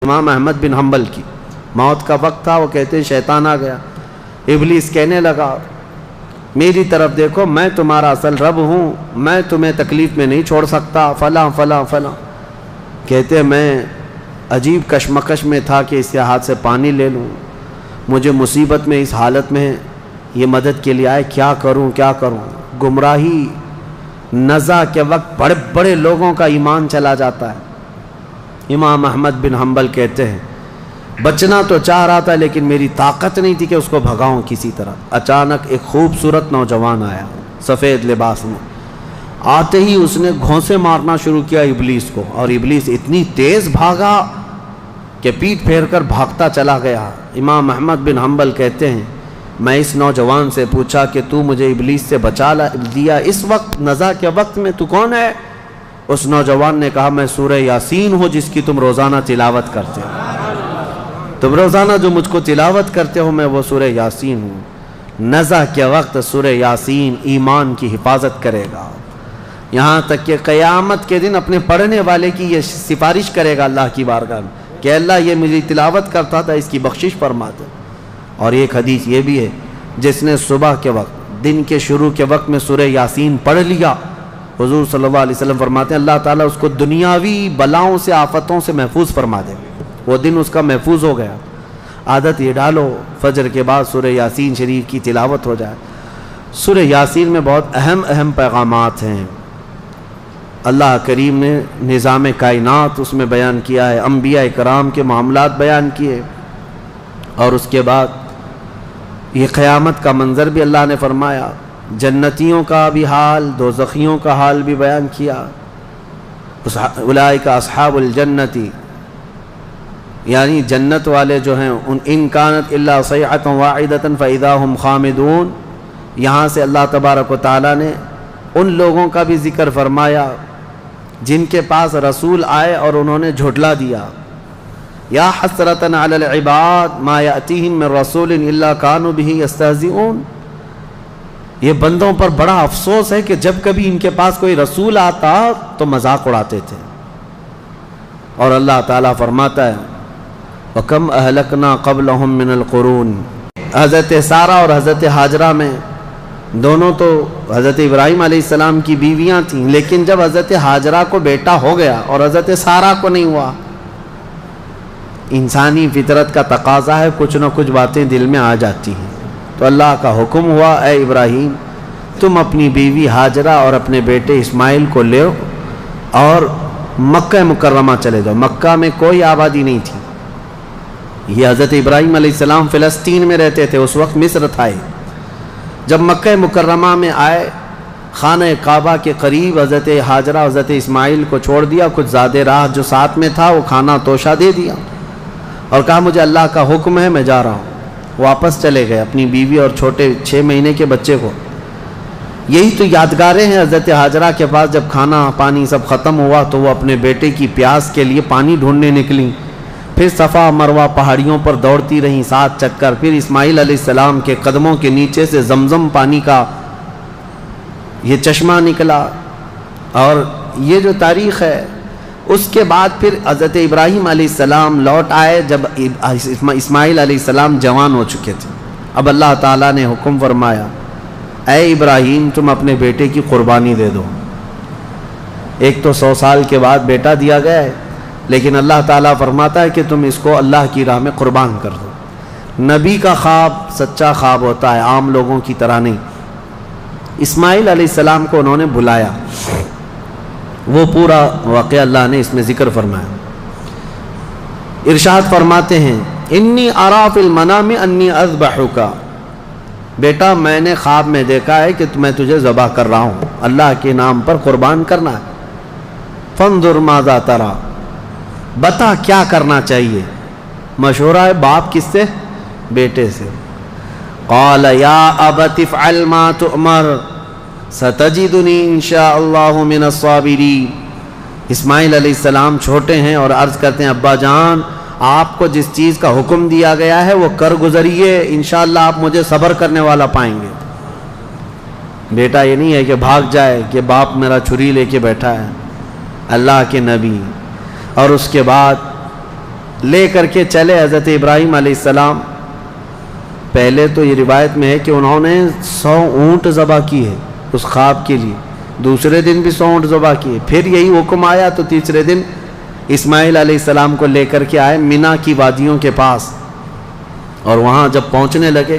امام احمد بن حنبل کی موت کا وقت تھا، وہ کہتے ہیں شیطان آ گیا، ابلیس کہنے لگا میری طرف دیکھو، میں تمہارا اصل رب ہوں، میں تمہیں تکلیف میں نہیں چھوڑ سکتا، فلاں فلاں فلاں۔ کہتے ہیں میں عجیب کشمکش میں تھا کہ اس کے ہاتھ سے پانی لے لوں، مجھے مصیبت میں اس حالت میں یہ مدد کے لیے آئے، کیا کروں کیا کروں۔ گمراہی نزع کے وقت بڑے بڑے لوگوں کا ایمان چلا جاتا ہے۔ امام احمد بن حنبل کہتے ہیں بچنا تو چاہ رہا تھا لیکن میری طاقت نہیں تھی کہ اس کو بھگاؤں کسی طرح۔ اچانک ایک خوبصورت نوجوان آیا سفید لباس میں، آتے ہی اس نے گھونسے مارنا شروع کیا ابلیس کو، اور ابلیس اتنی تیز بھاگا کہ پیٹ پھیر کر بھاگتا چلا گیا۔ امام احمد بن حنبل کہتے ہیں میں اس نوجوان سے پوچھا کہ تو مجھے ابلیس سے بچا دیا اس وقت نزع کے وقت میں، تو کون ہے؟ اس نوجوان نے کہا میں سورہ یاسین ہوں جس کی تم روزانہ تلاوت کرتے ہو، تم روزانہ جو مجھ کو تلاوت کرتے ہو میں وہ سورہ یاسین ہوں۔ نزع کے وقت سورہ یاسین ایمان کی حفاظت کرے گا، یہاں تک کہ قیامت کے دن اپنے پڑھنے والے کی یہ سفارش کرے گا اللہ کی بارگاہ میں کہ اللہ یہ مجھے تلاوت کرتا تھا، اس کی بخشش فرما دے۔ اور ایک حدیث یہ بھی ہے جس نے صبح کے وقت دن کے شروع کے وقت میں سورہ یاسین پڑھ لیا، حضور صلی اللہ علیہ وسلم فرماتے ہیں اللہ تعالیٰ اس کو دنیاوی بلاؤں سے آفتوں سے محفوظ فرما دے، وہ دن اس کا محفوظ ہو گیا۔ عادت یہ ڈالو فجر کے بعد سورہ یاسین شریف کی تلاوت ہو جائے۔ سورہ یاسین میں بہت اہم پیغامات ہیں، اللہ کریم نے نظام کائنات اس میں بیان کیا ہے، انبیاء کرام کے معاملات بیان کیے، اور اس کے بعد یہ قیامت کا منظر بھی اللہ نے فرمایا، جنتیوں کا بھی حال، دوزخیوں کا حال بھی بیان کیا۔ اولئک اصحاب الجنتی، یعنی جنت والے جو ہیں ان کانت الا صیحۃ واحدۃ فاذا هم خامدون، یہاں سے اللہ تبارک و تعالیٰ نے ان لوگوں کا بھی ذکر فرمایا جن کے پاس رسول آئے اور انہوں نے جھٹلا دیا۔ یا حسرۃ علی العباد ما یأتیہم من رسول الا کانوا بہ یستہزئون، یہ بندوں پر بڑا افسوس ہے کہ جب کبھی ان کے پاس کوئی رسول آتا تو مذاق اڑاتے تھے۔ اور اللہ تعالیٰ فرماتا ہے وَكَمْ أَهْلَكْنَا قَبْلَهُمْ مِنَ الْقُرُونِ، حضرت سارہ اور حضرت ہاجرہ میں دونوں تو حضرت ابراہیم علیہ السلام کی بیویاں تھیں، لیکن جب حضرت ہاجرہ کو بیٹا ہو گیا اور حضرت سارہ کو نہیں ہوا، انسانی فطرت کا تقاضا ہے کچھ نہ کچھ باتیں دل میں آ جاتی ہیں، تو اللہ کا حکم ہوا اے ابراہیم تم اپنی بیوی ہاجرہ اور اپنے بیٹے اسماعیل کو لے اور مکہ مکرمہ چلے جاؤ۔ مکہ میں کوئی آبادی نہیں تھی، یہ حضرت ابراہیم علیہ السلام فلسطین میں رہتے تھے، اس وقت مصر تھا۔ جب مکہ مکرمہ میں آئے، خانہ کعبہ کے قریب حضرت ہاجرہ حضرت اسماعیل کو چھوڑ دیا، کچھ زیادہ راہ جو ساتھ میں تھا وہ کھانا توشہ دے دیا اور کہا مجھے اللہ کا حکم ہے میں جا رہا ہوں۔ واپس چلے گئے اپنی بیوی اور چھوٹے 6 مہینے کے بچے کو۔ یہی تو یادگاریں ہیں حضرت ہاجرہ کے پاس، جب کھانا پانی سب ختم ہوا تو وہ اپنے بیٹے کی پیاس کے لیے پانی ڈھونڈنے نکلیں، پھر صفا مروہ پہاڑیوں پر دوڑتی رہیں 7 چکر، پھر اسماعیل علیہ السلام کے قدموں کے نیچے سے زمزم پانی کا یہ چشمہ نکلا، اور یہ جو تاریخ ہے۔ اس کے بعد پھر حضرت ابراہیم علیہ السلام لوٹ آئے جب اسماعیل علیہ السلام جوان ہو چکے تھے۔ اب اللہ تعالیٰ نے حکم فرمایا اے ابراہیم تم اپنے بیٹے کی قربانی دے دو۔ ایک تو 100 سال کے بعد بیٹا دیا گیا ہے، لیکن اللہ تعالیٰ فرماتا ہے کہ تم اس کو اللہ کی راہ میں قربان کر دو۔ نبی کا خواب سچا خواب ہوتا ہے، عام لوگوں کی طرح نہیں۔ اسماعیل علیہ السلام کو انہوں نے بلایا، وہ پورا واقعہ اللہ نے اس میں ذکر فرمایا۔ ارشاد فرماتے ہیں انی ارا فی المنام انی اذبحک، بیٹا میں نے خواب میں دیکھا ہے کہ میں تجھے ذبح کر رہا ہوں، اللہ کے نام پر قربان کرنا ہے۔ فانظر ماذا تری، بتا کیا کرنا چاہیے۔ مشورہ ہے باپ کس سے؟ بیٹے سے۔ قال یا ابت افعل ما تؤمر ستجدنی انشاء اللہ من الصابرین۔ اسماعیل علیہ السلام چھوٹے ہیں اور عرض کرتے ہیں ابا جان آپ کو جس چیز کا حکم دیا گیا ہے وہ کر گزریے، انشاءاللہ آپ مجھے صبر کرنے والا پائیں گے۔ بیٹا یہ نہیں ہے کہ بھاگ جائے کہ باپ میرا چھری لے کے بیٹھا ہے، اللہ کے نبی۔ اور اس کے بعد لے کر کے چلے حضرت ابراہیم علیہ السلام. پہلے تو یہ روایت میں ہے کہ انہوں نے 100 اونٹ ذبح کی ہے اس خواب کے لیے. دوسرے دن بھی 100 اونٹ ذبح کیے. پھر یہی حکم آیا تو تیسرے دن اسماعیل علیہ السلام کو لے کر کے آئے مینا کی وادیوں کے پاس. اور وہاں جب پہنچنے لگے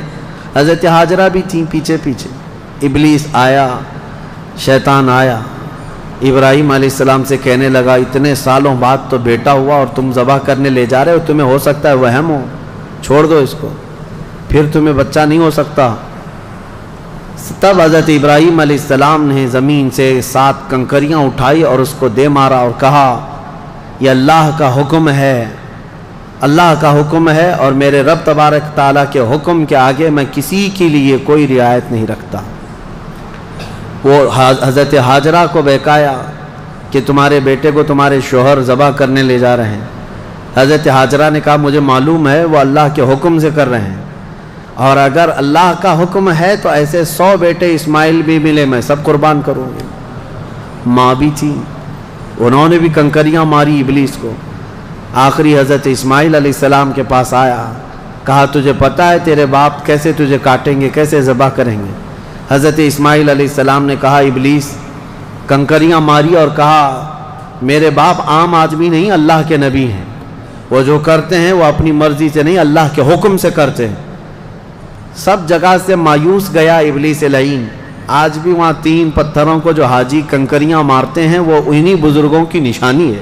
حضرت ہاجرہ بھی تھیں پیچھے پیچھے. ابلیس آیا، شیطان آیا، ابراہیم علیہ السلام سے کہنے لگا اتنے سالوں بعد تو بیٹا ہوا اور تم ذبح کرنے لے جا رہے ہو، تمہیں ہو سکتا ہے وہم ہو، چھوڑ دو اس کو، پھر تمہیں بچہ نہیں ہو سکتا. تب حضرت ابراہیم علیہ السلام نے زمین سے 7 کنکریاں اٹھائی اور اس کو دے مارا اور کہا یہ اللہ کا حکم ہے، اللہ کا حکم ہے، اور میرے رب تبارک تعالیٰ کے حکم کے آگے میں کسی کے لیے کوئی رعایت نہیں رکھتا. وہ حضرت ہاجرہ کو بہکایا کہ تمہارے بیٹے کو تمہارے شوہر ذبح کرنے لے جا رہے ہیں. حضرت ہاجرہ نے کہا مجھے معلوم ہے وہ اللہ کے حکم سے کر رہے ہیں، اور اگر اللہ کا حکم ہے تو ایسے 100 بیٹے اسماعیل بھی ملے میں سب قربان کروں گی. ماں بھی تھی، انہوں نے بھی کنکریاں ماری ابلیس کو. آخری حضرت اسماعیل علیہ السلام کے پاس آیا، کہا تجھے پتہ ہے تیرے باپ کیسے تجھے کاٹیں گے، کیسے ذبح کریں گے؟ حضرت اسماعیل علیہ السلام نے کہا ابلیس، کنکریاں ماری اور کہا میرے باپ عام آدمی نہیں، اللہ کے نبی ہیں، وہ جو کرتے ہیں وہ اپنی مرضی سے نہیں اللہ کے حکم سے کرتے ہیں. سب جگہ سے مایوس گیا ابلیس لعین. آج بھی وہاں 3 پتھروں کو جو حاجی کنکریاں مارتے ہیں وہ انہی بزرگوں کی نشانی ہے،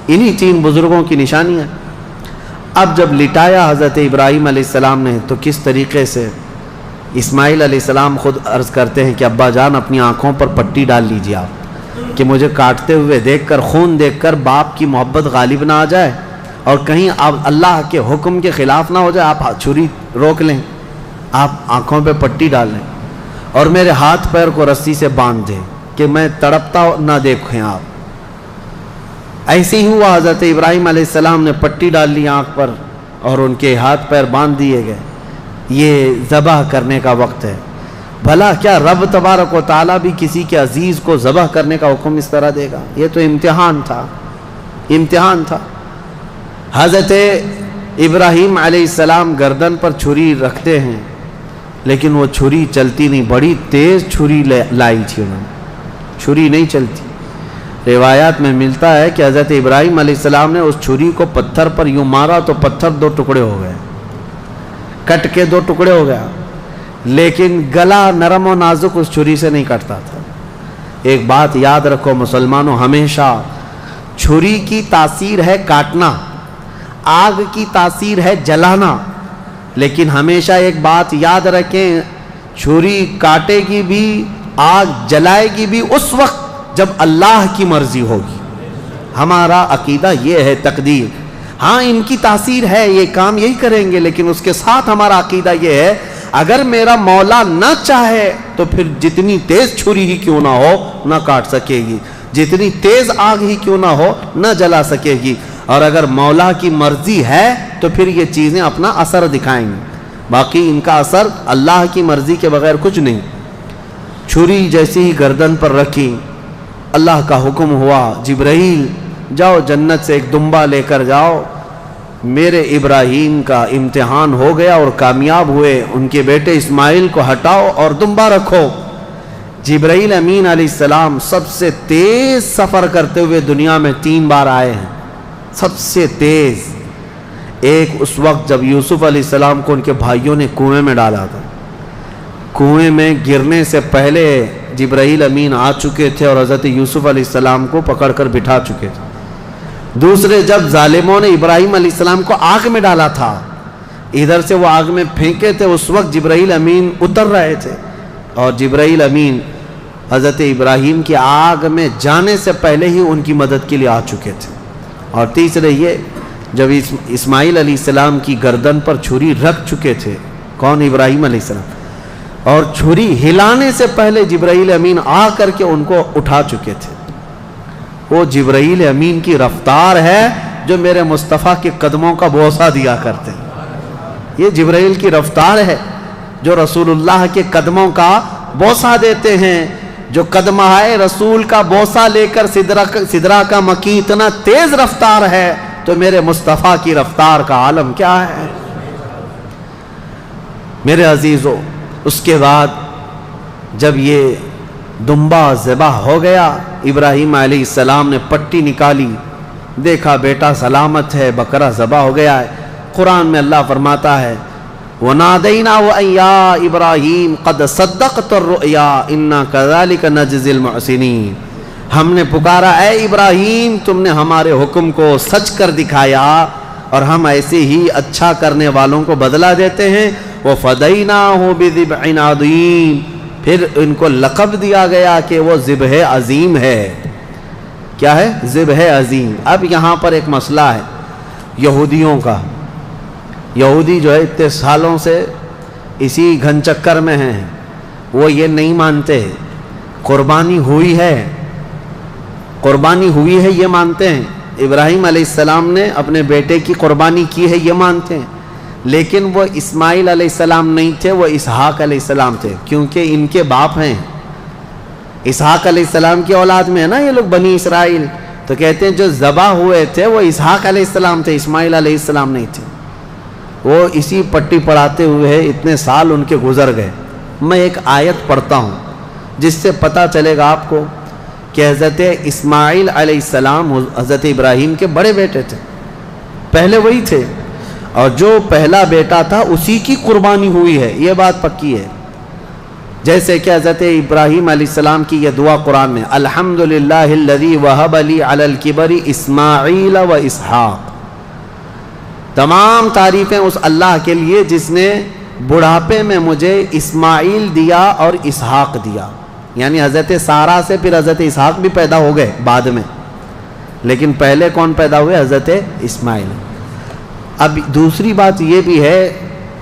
انہی 3 بزرگوں کی نشانی ہے. اب جب لٹایا حضرت ابراہیم علیہ السلام نے تو کس طریقے سے اسماعیل علیہ السلام خود عرض کرتے ہیں کہ ابا جان اپنی آنکھوں پر پٹی ڈال لیجیے آپ، کہ مجھے کاٹتے ہوئے دیکھ کر، خون دیکھ کر باپ کی محبت غالب نہ آ جائے اور کہیں آپ اللہ کے حکم کے خلاف نہ ہو جائے. آپ چھری روک لیں، آپ آنکھوں پہ پٹی ڈال لیں اور میرے ہاتھ پیر کو رسی سے باندھ دیں کہ میں تڑپتا نہ دیکھیں آپ. ایسے ہی ہوا، حضرت ابراہیم علیہ السلام نے پٹی ڈال لی آنکھ پر اور ان کے ہاتھ پیر باندھ دیے گئے. یہ ذبح کرنے کا وقت ہے. بھلا کیا رب تبارک و تعالیٰ بھی کسی کے عزیز کو ذبح کرنے کا حکم اس طرح دے گا؟ یہ تو امتحان تھا، امتحان تھا. حضرت ابراہیم علیہ السلام گردن پر چھری رکھتے ہیں لیکن وہ چھری چلتی نہیں، بڑی تیز چھری لائی تھی انہوں نے، چھری نہیں چلتی. روایات میں ملتا ہے کہ حضرت ابراہیم علیہ السلام نے اس چھری کو پتھر پر یوں مارا تو پتھر 2 ٹکڑے ہو گئے، کٹ کے 2 ٹکڑے ہو گیا، لیکن گلا نرم و نازک اس چھری سے نہیں کٹتا تھا. ایک بات یاد رکھو مسلمانوں، ہمیشہ چھری کی تاثیر ہے کاٹنا، آگ کی تاثیر ہے جلانا، لیکن ہمیشہ ایک بات یاد رکھیں، چھری کاٹے گی بھی، آگ جلائے گی بھی اس وقت جب اللہ کی مرضی ہوگی. ہمارا عقیدہ یہ ہے. تقدیر ہاں ان کی تاثیر ہے، یہ کام یہی کریں گے، لیکن اس کے ساتھ ہمارا عقیدہ یہ ہے اگر میرا مولا نہ چاہے تو پھر جتنی تیز چھری ہی کیوں نہ ہو نہ کاٹ سکے گی، جتنی تیز آگ ہی کیوں نہ ہو نہ جلا سکے گی. اور اگر مولا کی مرضی ہے تو پھر یہ چیزیں اپنا اثر دکھائیں گی، باقی ان کا اثر اللہ کی مرضی کے بغیر کچھ نہیں. چھری جیسی ہی گردن پر رکھی، اللہ کا حکم ہوا جبرائیل جاؤ جنت سے ایک دمبا لے کر جاؤ. میرے ابراہیم کا امتحان ہو گیا اور کامیاب ہوئے، ان کے بیٹے اسماعیل کو ہٹاؤ اور دمبا رکھو. جبرائیل امین علیہ السلام سب سے تیز سفر کرتے ہوئے دنیا میں 3 بار آئے ہیں، سب سے تیز. ایک اس وقت جب یوسف علیہ السلام کو ان کے بھائیوں نے کنویں میں ڈالا تھا، کنویں میں گرنے سے پہلے جبرائیل امین آ چکے تھے اور حضرت یوسف علیہ السلام کو پکڑ کر بٹھا چکے تھے. دوسرے جب ظالموں نے ابراہیم علیہ السلام کو آگ میں ڈالا تھا، ادھر سے وہ آگ میں پھینکے تھے، اس وقت جبرائیل امین اتر رہے تھے اور جبرائیل امین حضرت ابراہیم کی آگ میں جانے سے پہلے ہی ان کی مدد کے لیے آ چکے تھے. اور تیسرے یہ جب اسماعیل علیہ السلام کی گردن پر چھری رکھ چکے تھے، کون؟ ابراہیم علیہ السلام، اور چھری ہلانے سے پہلے جبرائیل امین آ کر کے ان کو اٹھا چکے تھے. وہ جبرائیل امین کی رفتار ہے جو میرے مصطفیٰ کے قدموں کا بوسہ دیا کرتے ہیں. یہ جبرائیل کی رفتار ہے جو رسول اللہ کے قدموں کا بوسہ دیتے ہیں. جو قدمہ رسول کا بوسہ لے کر سدرہ کا مکی اتنا تیز رفتار ہے تو میرے مصطفیٰ کی رفتار کا عالم کیا ہے؟ میرے عزیزو، اس کے بعد جب یہ دمبا ذبح ہو گیا، ابراہیم علیہ السلام نے پٹی نکالی، دیکھا بیٹا سلامت ہے، بکرا ذبح ہو گیا ہے۔ قرآن میں اللہ فرماتا ہے وَنَادَيْنَاهُ أَن يَا إِبْرَاهِيمُ قَدْ صَدَّقْتَ الرُّؤْيَا إِنَّا كَذَلِكَ نَجْزِي الْمُحْسِنِينَ، ہم نے پکارا اے ابراہیم، تم نے ہمارے حکم کو سچ کر دکھایا اور ہم ایسے ہی اچھا کرنے والوں کو بدلہ دیتے ہیں۔ وَفَدَيْنَاهُ بِذِبْحٍ عَظِيمٍ، پھر ان کو لقب دیا گیا کہ وہ ذبح عظیم ہے۔ کیا ہے؟ ذبح عظیم۔ اب یہاں پر ایک مسئلہ ہے یہودیوں کا۔ یہودی جو ہے اتنے سالوں سے اسی گھن چکر میں ہیں، وہ یہ نہیں مانتے قربانی ہوئی ہے، قربانی ہوئی ہے یہ مانتے ہیں، ابراہیم علیہ السلام نے اپنے بیٹے کی قربانی کی ہے یہ مانتے ہیں، لیکن وہ اسماعیل علیہ السلام نہیں تھے، وہ اسحاق علیہ السلام تھے، کیونکہ ان کے باپ ہیں اسحاق علیہ السلام کی اولاد میں ہے نا یہ لوگ بنی اسرائیل، تو کہتے ہیں جو ذبح ہوئے تھے وہ اسحاق علیہ السلام تھے، اسماعیل علیہ السلام نہیں تھے۔ وہ اسی پٹی پڑھاتے ہوئے اتنے سال ان کے گزر گئے۔ میں ایک آیت پڑھتا ہوں جس سے پتہ چلے گا آپ کو کہ حضرت اسماعیل علیہ السلام حضرت ابراہیم کے بڑے بیٹے تھے، پہلے وہی تھے، اور جو پہلا بیٹا تھا اسی کی قربانی ہوئی ہے، یہ بات پکی ہے۔ جیسے کہ حضرت ابراہیم علیہ السلام کی یہ دعا قرآن میں الحمدللہ الذی وہب لی علی الکبر اسماعیل و اسحاق، تمام تعریفیں اس اللہ کے لیے جس نے بڑھاپے میں مجھے اسماعیل دیا اور اسحاق دیا، یعنی حضرت سارہ سے پھر حضرت اسحاق بھی پیدا ہو گئے بعد میں، لیکن پہلے کون پیدا ہوئے؟ حضرت اسماعیل۔ اب دوسری بات یہ بھی ہے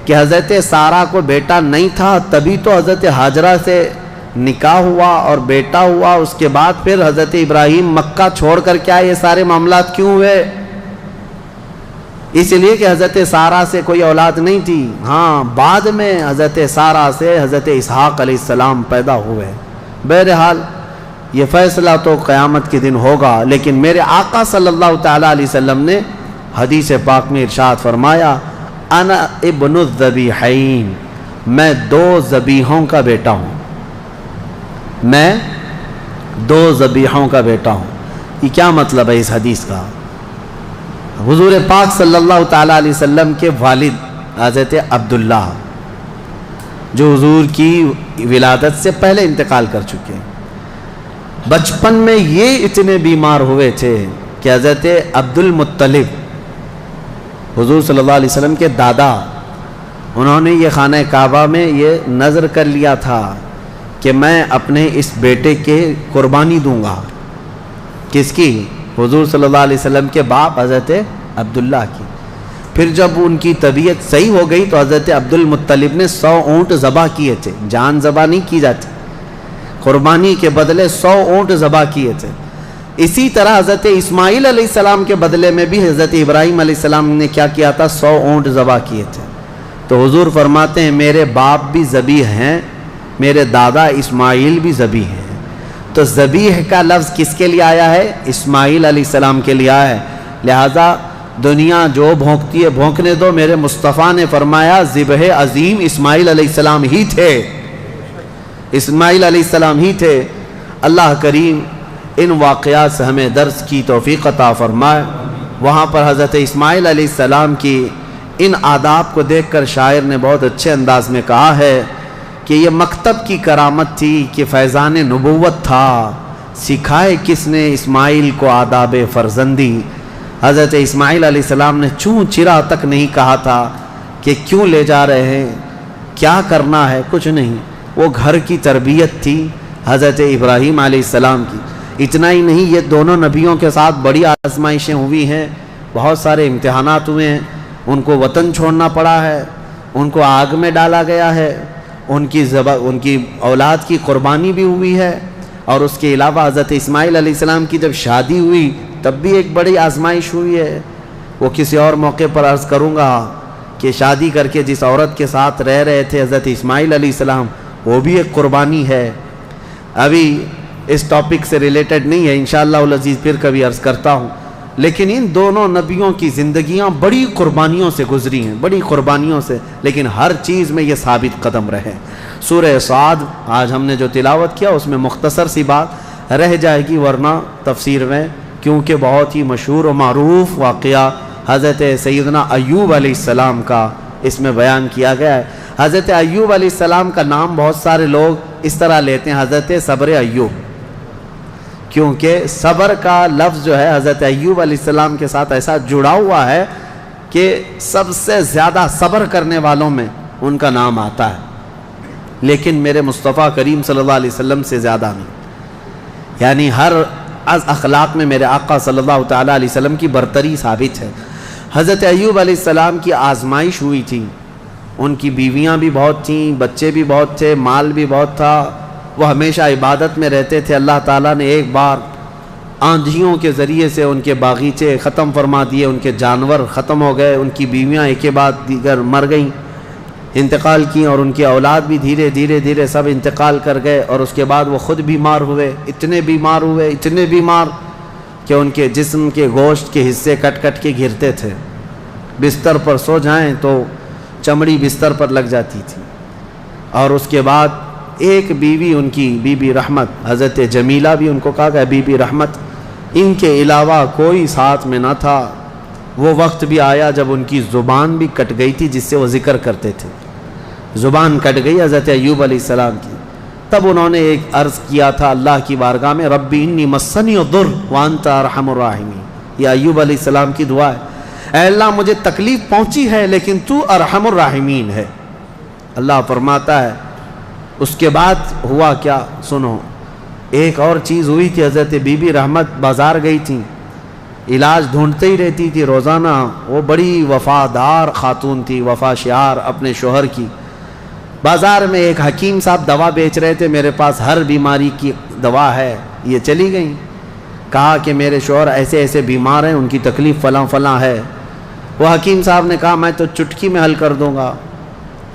کہ حضرت سارہ کو بیٹا نہیں تھا، تبھی تو حضرت ہاجرہ سے نکاح ہوا اور بیٹا ہوا، اس کے بعد پھر حضرت ابراہیم مکہ چھوڑ کر کے آئے۔ یہ سارے معاملات کیوں ہوئے؟ اس لیے کہ حضرت سارہ سے کوئی اولاد نہیں تھی، ہاں بعد میں حضرت سارہ سے حضرت اسحاق علیہ السلام پیدا ہوئے۔ بہرحال یہ فیصلہ تو قیامت کے دن ہوگا، لیکن میرے آقا صلی اللہ تعالیٰ علیہ وسلم نے حدیث پاک میں ارشاد فرمایا انا ابن الذبیحین، میں دو ذبیحوں کا بیٹا ہوں، میں دو ذبیحوں کا بیٹا ہوں۔ یہ کیا مطلب ہے اس حدیث کا؟ حضور پاک صلی اللہ تعالیٰ علیہ وسلم کے والد حضرت عبداللہ جو حضور کی ولادت سے پہلے انتقال کر چکے ہیں، بچپن میں یہ اتنے بیمار ہوئے تھے کہ حضرت عبد المطلب حضور صلی اللہ علیہ وسلم کے دادا، انہوں نے یہ خانہ کعبہ میں یہ نظر کر لیا تھا کہ میں اپنے اس بیٹے کے قربانی دوں گا۔ کس کی؟ حضور صلی اللہ علیہ وسلم کے باپ حضرت عبداللہ کی۔ پھر جب ان کی طبیعت صحیح ہو گئی تو حضرت عبد المطلب نے 100 اونٹ ذبح کیے تھے، جان ذبح نہیں کی جاتی، قربانی کے بدلے 100 اونٹ ذبح کیے تھے۔ اسی طرح حضرت اسماعیل علیہ السلام کے بدلے میں بھی حضرت ابراہیم علیہ السلام نے کیا کیا تھا؟ 100 اونٹ ذبح کیے تھے۔ تو حضور فرماتے ہیں میرے باپ بھی ذبیح ہیں، میرے دادا اسماعیل بھی ذبیح ہیں۔ تو ذبیح کا لفظ کس کے لیے آیا ہے؟ اسماعیل علیہ السلام کے لیے آیا ہے۔ لہذا دنیا جو بھونکتی ہے بھونکنے دو، میرے مصطفیٰ نے فرمایا ذبح عظیم اسماعیل علیہ السلام ہی تھے، اسماعیل علیہ السلام ہی تھے۔ اللہ کریم ان واقعات سے ہمیں درس کی توفیق عطا فرمائے۔ وہاں پر حضرت اسماعیل علیہ السلام کی ان آداب کو دیکھ کر شاعر نے بہت اچھے انداز میں کہا ہے کہ یہ مکتب کی کرامت تھی کہ فیضان نبوت تھا، سکھائے کس نے اسماعیل کو آداب فرزندی۔ حضرت اسماعیل علیہ السلام نے چوں چرا تک نہیں کہا تھا کہ کیوں لے جا رہے ہیں، کیا کرنا ہے، کچھ نہیں، وہ گھر کی تربیت تھی حضرت ابراہیم علیہ السلام کی۔ اتنا ہی نہیں، یہ دونوں نبیوں کے ساتھ بڑی آزمائشیں ہوئی ہیں، بہت سارے امتحانات ہوئے ہیں، ان کو وطن چھوڑنا پڑا ہے، ان کو آگ میں ڈالا گیا ہے، ان کی اولاد کی قربانی بھی ہوئی ہے، اور اس کے علاوہ حضرت اسماعیل علیہ السلام کی جب شادی ہوئی تب بھی ایک بڑی آزمائش ہوئی ہے۔ وہ کسی اور موقع پر عرض کروں گا کہ شادی کر کے جس عورت کے ساتھ رہ رہے تھے حضرت اسماعیل علیہ السلام، وہ بھی ایک قربانی ہے۔ ابھی اس ٹاپک سے ریلیٹڈ نہیں ہے، انشاءاللہ العزیز پھر کبھی عرض کرتا ہوں، لیکن ان دونوں نبیوں کی زندگیاں بڑی قربانیوں سے گزری ہیں، بڑی قربانیوں سے، لیکن ہر چیز میں یہ ثابت قدم رہے۔ سورہ صاد آج ہم نے جو تلاوت کیا اس میں مختصر سی بات رہ جائے گی، ورنہ تفسیر میں کیونکہ بہت ہی مشہور و معروف واقعہ حضرت سیدنا ایوب علیہ السلام کا اس میں بیان کیا گیا ہے۔ حضرت ایوب علیہ السلام کا نام بہت سارے لوگ اس طرح لیتے ہیں، حضرت صبر ایوب، کیونکہ صبر کا لفظ جو ہے حضرت ایوب علیہ السلام کے ساتھ ایسا جڑا ہوا ہے کہ سب سے زیادہ صبر کرنے والوں میں ان کا نام آتا ہے، لیکن میرے مصطفیٰ کریم صلی اللہ علیہ وسلم سے زیادہ نہیں، یعنی ہر از اخلاق میں میرے آقا صلی اللہ تعالیٰ علیہ وسلم کی برتری ثابت ہے۔ حضرت ایوب علیہ السلام کی آزمائش ہوئی تھی، ان کی بیویاں بھی بہت تھیں، بچے بھی بہت تھے، مال بھی بہت تھا، وہ ہمیشہ عبادت میں رہتے تھے۔ اللہ تعالیٰ نے ایک بار آندھیوں کے ذریعے سے ان کے باغیچے ختم فرما دیے، ان کے جانور ختم ہو گئے، ان کی بیویاں ایک کے بعد دیگر مر گئیں، انتقال کی، اور ان کی اولاد بھی دھیرے دھیرے سب انتقال کر گئے، اور اس کے بعد وہ خود بیمار ہوئے، اتنے بیمار کہ ان کے جسم کے گوشت کے حصے کٹ کے گرتے تھے، بستر پر سو جائیں تو چمڑی بستر پر لگ جاتی تھی۔ اور اس کے بعد ایک بیوی ان کی بی بی رحمت، حضرت جمیلہ بھی ان کو کہا گیا بی بی رحمت، ان کے علاوہ کوئی ساتھ میں نہ تھا۔ وہ وقت بھی آیا جب ان کی زبان بھی کٹ گئی تھی جس سے وہ ذکر کرتے تھے، زبان کٹ گئی حضرت ایوب علیہ السلام کی۔ تب انہوں نے ایک عرض کیا تھا اللہ کی بارگاہ میں، ربی انی مسنی الضر وانت ارحم الراحمین، یہ ایوب علیہ السلام کی دعا ہے، اے اللہ مجھے تکلیف پہنچی ہے لیکن تو ارحم الراحمین ہے۔ اللہ فرماتا ہے اس کے بعد ہوا کیا سنو، ایک اور چیز ہوئی تھی، حضرت بی بی رحمت بازار گئی تھیں، علاج ڈھونڈتے ہی رہتی تھی روزانہ، وہ بڑی وفادار خاتون تھی، وفا شعار اپنے شوہر کی۔ بازار میں ایک حکیم صاحب دوا بیچ رہے تھے، میرے پاس ہر بیماری کی دوا ہے، یہ چلی گئیں، کہا کہ میرے شوہر ایسے ایسے بیمار ہیں، ان کی تکلیف فلاں ہے۔ وہ حکیم صاحب نے کہا میں تو چٹکی میں حل کر دوں گا،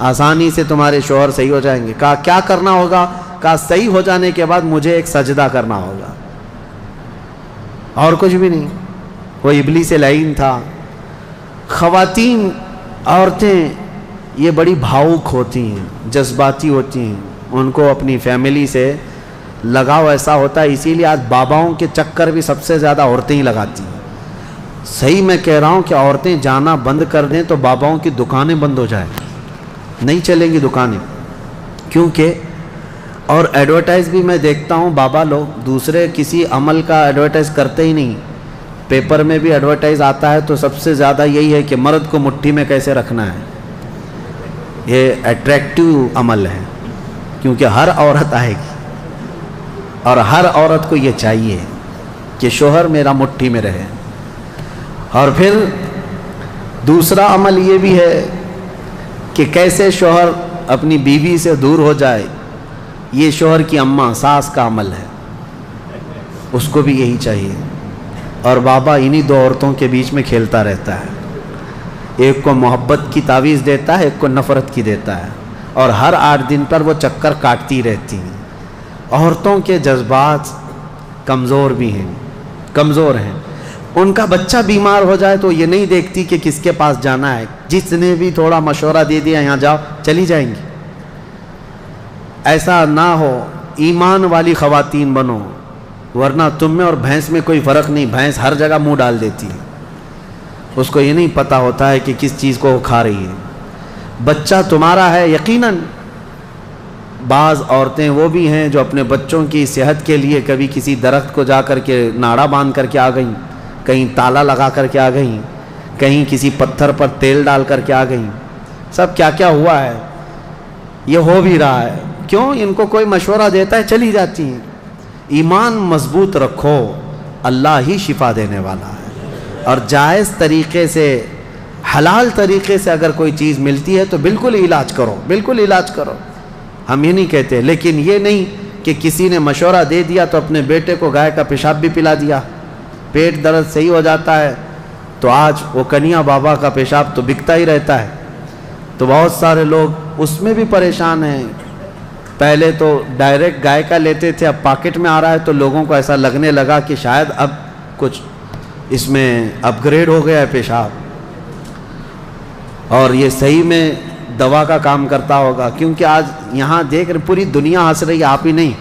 آسانی سے تمہارے شوہر صحیح ہو جائیں گے۔ کہا کیا کرنا ہوگا؟ کہا صحیح ہو جانے کے بعد مجھے ایک سجدہ کرنا ہوگا، اور کچھ بھی نہیں۔ وہ ابلیس لعین تھا۔ خواتین، عورتیں یہ بڑی بھاؤک ہوتی ہیں، جذباتی ہوتی ہیں، ان کو اپنی فیملی سے لگاؤ ایسا ہوتا ہے، اسی لیے آج باباؤں کے چکر بھی سب سے زیادہ عورتیں ہی لگاتی ہیں۔ صحیح میں کہہ رہا ہوں کہ عورتیں جانا بند کر دیں تو باباؤں کی دکانیں بند ہو جائیں، نہیں چلیں گی دکانیں، کیونکہ اور ایڈورٹائز بھی میں دیکھتا ہوں بابا لوگ دوسرے کسی عمل کا ایڈورٹائز کرتے ہی نہیں، پیپر میں بھی ایڈورٹائز آتا ہے تو سب سے زیادہ یہی ہے کہ مرد کو مٹھی میں کیسے رکھنا ہے، یہ اٹریکٹیو عمل ہے، کیونکہ ہر عورت آئے گی اور ہر عورت کو یہ چاہیے کہ شوہر میرا مٹھی میں رہے۔ اور پھر دوسرا عمل یہ بھی ہے کہ کیسے شوہر اپنی بیوی سے دور ہو جائے، یہ شوہر کی اماں ساس کا عمل ہے، اس کو بھی یہی چاہیے۔ اور بابا انہی دو عورتوں کے بیچ میں کھیلتا رہتا ہے، ایک کو محبت کی تعویذ دیتا ہے، ایک کو نفرت کی دیتا ہے، اور ہر 8 دن پر وہ چکر کاٹتی رہتی ہیں۔ عورتوں کے جذبات کمزور بھی ہیں، کمزور ہیں، ان کا بچہ بیمار ہو جائے تو یہ نہیں دیکھتی کہ کس کے پاس جانا ہے، جس نے بھی تھوڑا مشورہ دے دیا یہاں جاؤ چلی جائیں گی۔ ایسا نہ ہو، ایمان والی خواتین بنو، ورنہ تم میں اور بھینس میں کوئی فرق نہیں، بھینس ہر جگہ منہ ڈال دیتی ہے، اس کو یہ نہیں پتہ ہوتا ہے کہ کس چیز کو وہ کھا رہی ہے۔ بچہ تمہارا ہے یقیناً۔ بعض عورتیں وہ بھی ہیں جو اپنے بچوں کی صحت کے لیے کبھی کسی درخت کو جا کر کے ناڑا باندھ کر کے آ گئیں، کہیں تالا لگا کر کے آ گئیں، کہیں کسی پتھر پر تیل ڈال کر کے آ گئیں، سب کیا کیا ہوا ہے، یہ ہو بھی رہا ہے۔ کیوں؟ ان کو کوئی مشورہ دیتا ہے چلی جاتی ہیں۔ ایمان مضبوط رکھو، اللہ ہی شفا دینے والا ہے، اور جائز طریقے سے، حلال طریقے سے اگر کوئی چیز ملتی ہے تو بالکل علاج کرو، بالکل علاج کرو، ہم یہ نہیں کہتے، لیکن یہ نہیں کہ کسی نے مشورہ دے دیا تو اپنے بیٹے کو گائے کا پیشاب بھی پلا دیا، پیٹ درد صحیح ہو جاتا ہے تو آج وہ کنیا بابا کا پیشاب تو بکتا ہی رہتا ہے، تو بہت سارے لوگ اس میں بھی پریشان ہیں۔ پہلے تو ڈائریکٹ گائے کا لیتے تھے، اب پاکٹ میں آ رہا ہے تو لوگوں کو ایسا لگنے لگا کہ شاید اب کچھ اس میں اپ گریڈ ہو گیا ہے پیشاب، اور یہ صحیح میں دوا کا کام کرتا ہوگا، کیونکہ آج یہاں دیکھ رہے پوری دنیا ہنس رہی ہے، آپ ہی نہیں،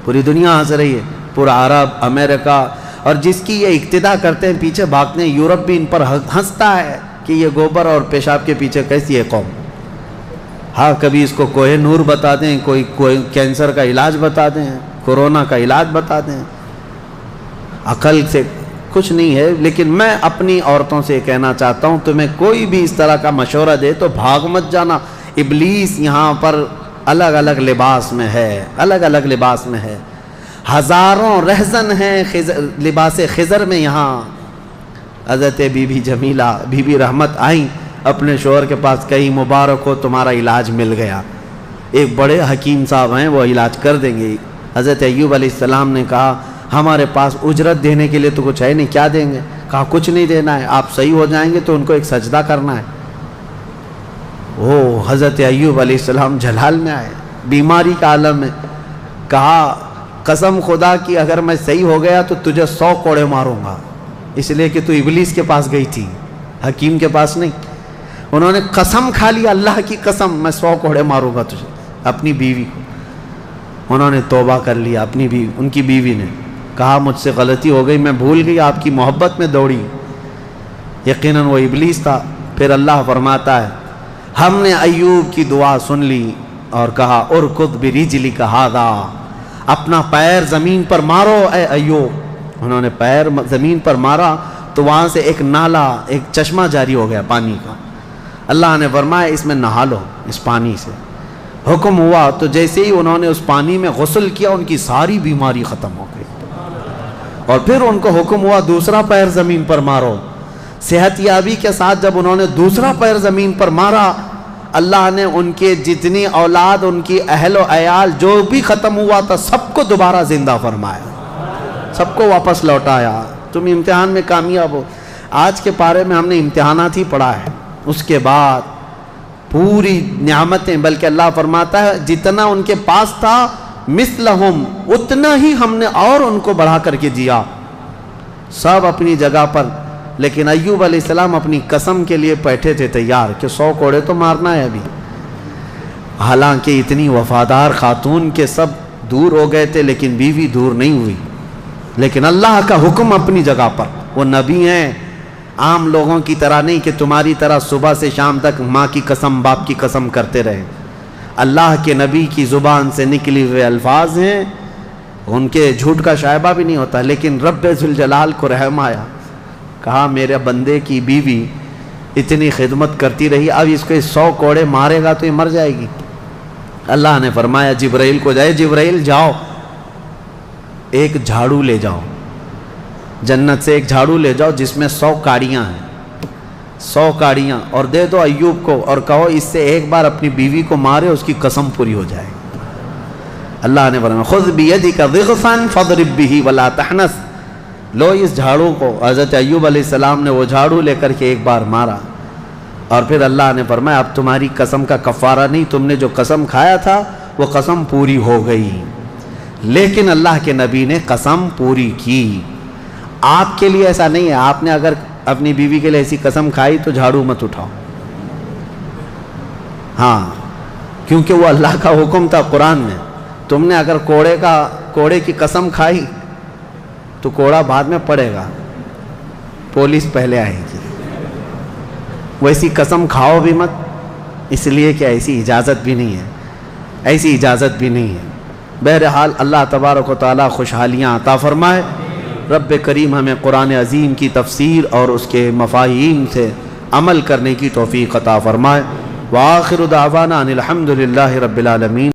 پوری دنیا ہنس رہی ہے، پورا عرب، امریکہ، اور جس کی یہ اقتدا کرتے ہیں پیچھے بھاگتے ہیں، یورپ بھی ان پر ہنستا ہے کہ یہ گوبر اور پیشاب کے پیچھے کیسی ہے قوم۔ ہاں کبھی اس کو کوہ نور بتا دیں، کوئی کینسر کا علاج بتا دیں، کورونا کا علاج بتا دیں، عقل سے کچھ نہیں ہے۔ لیکن میں اپنی عورتوں سے کہنا چاہتا ہوں، تمہیں کوئی بھی اس طرح کا مشورہ دے تو بھاگ مت جانا، ابلیس یہاں پر الگ الگ لباس میں ہے، الگ الگ لباس میں ہے، ہزاروں رہزن ہیں لباس خضر میں یہاں۔ حضرت بی بی جمیلہ، بی بی رحمت آئیں اپنے شوہر کے پاس، کہیں مبارک ہو تمہارا علاج مل گیا، ایک بڑے حکیم صاحب ہیں وہ علاج کر دیں گے۔ حضرت ایوب علیہ السلام نے کہا ہمارے پاس اجرت دینے کے لیے تو کچھ ہے نہیں، کیا دیں گے؟ کہا کچھ نہیں دینا ہے، آپ صحیح ہو جائیں گے تو ان کو ایک سجدہ کرنا ہے۔ وہ حضرت ایوب علیہ السلام جلال میں آئے، بیماری کا عالم میں، کہا قسم خدا کی اگر میں صحیح ہو گیا تو تجھے 100 کوڑے ماروں گا، اس لیے کہ تو ابلیس کے پاس گئی تھی، حکیم کے پاس نہیں۔ انہوں نے قسم کھا لیا، اللہ کی قسم میں 100 کوڑے ماروں گا تجھے، اپنی بیوی کو۔ انہوں نے توبہ کر لیا، اپنی بیوی، ان کی بیوی نے کہا مجھ سے غلطی ہو گئی، میں بھول گئی، آپ کی محبت میں دوڑی، یقیناً وہ ابلیس تھا۔ پھر اللہ فرماتا ہے ہم نے ایوب کی دعا سن لی اور کہا ارکض برجلک ھذا، اپنا پیر زمین پر مارو اے ایوب۔ انہوں نے پیر زمین پر مارا تو وہاں سے ایک نالا، ایک چشمہ جاری ہو گیا پانی کا۔ اللہ نے فرمایا اس میں نہا لو، اس پانی سے۔ حکم ہوا تو جیسے ہی انہوں نے اس پانی میں غسل کیا ان کی ساری بیماری ختم ہو گئی۔ اور پھر ان کو حکم ہوا دوسرا پیر زمین پر مارو۔ صحت یابی کے ساتھ جب انہوں نے دوسرا پیر زمین پر مارا، اللہ نے ان کے جتنی اولاد، ان کی اہل و عیال جو بھی ختم ہوا تھا سب کو دوبارہ زندہ فرمایا، سب کو واپس لوٹایا۔ تم امتحان میں کامیاب ہو۔ آج کے پارے میں ہم نے امتحانات ہی پڑھا ہے، اس کے بعد پوری نعمتیں، بلکہ اللہ فرماتا ہے جتنا ان کے پاس تھا مثلہم، اتنا ہی ہم نے اور ان کو بڑھا کر کے دیا، سب اپنی جگہ پر۔ لیکن ایوب علیہ السلام اپنی قسم کے لیے بیٹھے تھے تیار کہ 100 کوڑے تو مارنا ہے ابھی، حالانکہ اتنی وفادار خاتون کے سب دور ہو گئے تھے لیکن بیوی دور نہیں ہوئی۔ لیکن اللہ کا حکم اپنی جگہ پر، وہ نبی ہیں، عام لوگوں کی طرح نہیں کہ تمہاری طرح صبح سے شام تک ماں کی قسم باپ کی قسم کرتے رہے۔ اللہ کے نبی کی زبان سے نکلی ہوئے الفاظ ہیں، ان کے جھوٹ کا شائبہ بھی نہیں ہوتا۔ لیکن رب ذوالجلال کو رحم آیا، کہا میرے بندے کی بیوی اتنی خدمت کرتی رہی، اب اس کو 100 کوڑے مارے گا تو یہ مر جائے گی۔ اللہ نے فرمایا جبرائیل کو جائے، جبرائیل جاؤ ایک جھاڑو لے جاؤ، جنت سے ایک جھاڑو لے جاؤ جس میں 100 کاڑیاں ہیں، 100 کاڑیاں، اور دے دو ایوب کو اور کہو اس سے ایک بار اپنی بیوی کو مارے، اس کی قسم پوری ہو جائے۔ اللہ نے فرمایا خذ بیدک ضغثا فاضرب به ولا تحنث، لو اس جھاڑو کو۔ حضرت ایوب علیہ السلام نے وہ جھاڑو لے کر کے ایک بار مارا، اور پھر اللہ نے فرمایا اب تمہاری قسم کا کفارہ نہیں، تم نے جو قسم کھایا تھا وہ قسم پوری ہو گئی۔ لیکن اللہ کے نبی نے قسم پوری کی۔ آپ کے لیے ایسا نہیں ہے، آپ نے اگر اپنی بیوی کے لیے ایسی قسم کھائی تو جھاڑو مت اٹھاؤ، ہاں، کیونکہ وہ اللہ کا حکم تھا قرآن میں۔ تم نے اگر کوڑے کی قسم کھائی تو کوڑا بعد میں پڑے گا، پولیس پہلے آئے گی۔ ویسی قسم کھاؤ بھی مت، اس لیے کہ ایسی اجازت بھی نہیں ہے، ایسی اجازت بھی نہیں ہے۔ بہرحال اللہ تبارک و تعالیٰ خوشحالیاں عطا فرمائے۔ رب کریم ہمیں قرآن عظیم کی تفسیر اور اس کے مفاہیم سے عمل کرنے کی توفیق عطا فرمائے۔ وآخر دعوانا ان الحمد للہ رب العالمین۔